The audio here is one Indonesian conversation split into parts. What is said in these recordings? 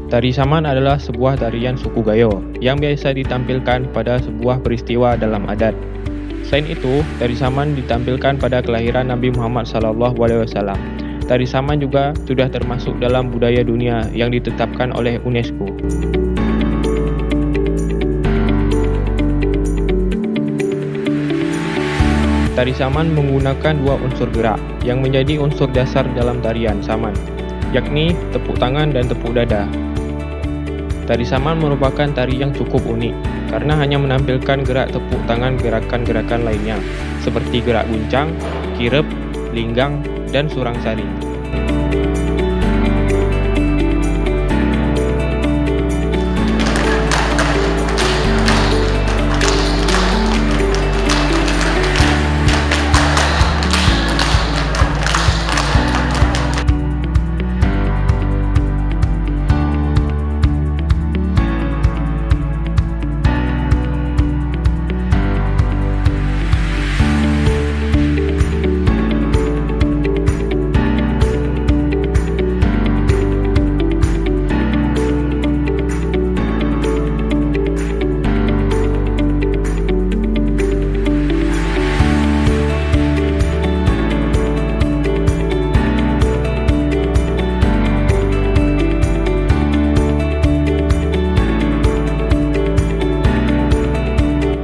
Tari saman adalah sebuah tarian suku Gayo yang biasa ditampilkan pada sebuah peristiwa dalam adat. Selain itu, tari saman ditampilkan pada kelahiran Nabi Muhammad SAW. Tari saman juga sudah termasuk dalam budaya dunia yang ditetapkan oleh UNESCO. Tari saman menggunakan dua unsur gerak yang menjadi unsur dasar dalam tarian saman, yakni tepuk tangan dan tepuk dada. Tari saman merupakan tari yang cukup unik karena hanya menampilkan gerak tepuk tangan gerakan-gerakan lainnya seperti gerak guncang, kirep, linggang, dan surangsari.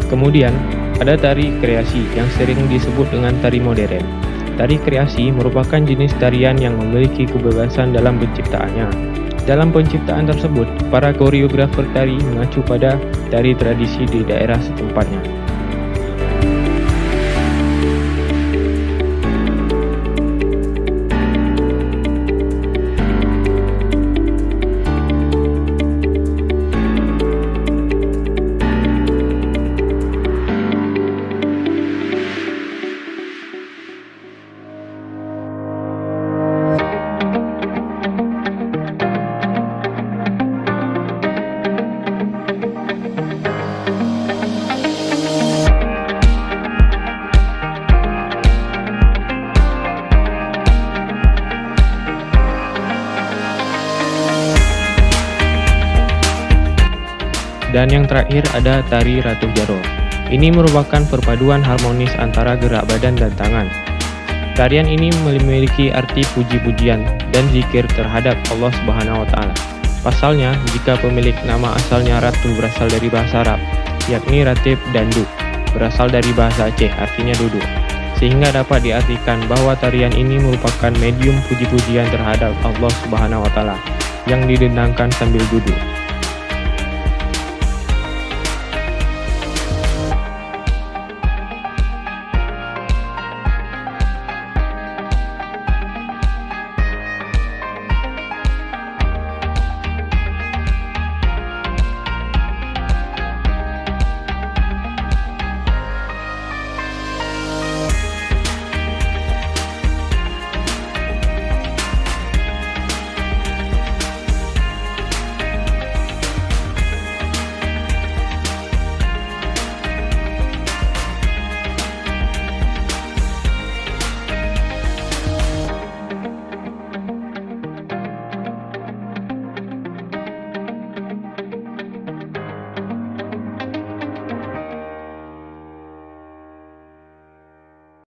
Kemudian, ada tari kreasi yang sering disebut dengan tari modern. Tari kreasi merupakan jenis tarian yang memiliki kebebasan dalam penciptaannya. Dalam penciptaan tersebut, para koreografer tari mengacu pada tari tradisi di daerah setempatnya. Dan yang terakhir ada tari Ratu Jaro. Ini merupakan perpaduan harmonis antara gerak badan dan tangan. Tarian ini memiliki arti puji-pujian dan zikir terhadap Allah Subhanahu wa Ta'ala. Pasalnya, jika pemilik nama asalnya Ratu berasal dari bahasa Arab, yakni Ratib dan Du, berasal dari bahasa Aceh, artinya duduk. Sehingga dapat diartikan bahwa tarian ini merupakan medium puji-pujian terhadap Allah Subhanahu wa Ta'ala yang didendangkan sambil duduk.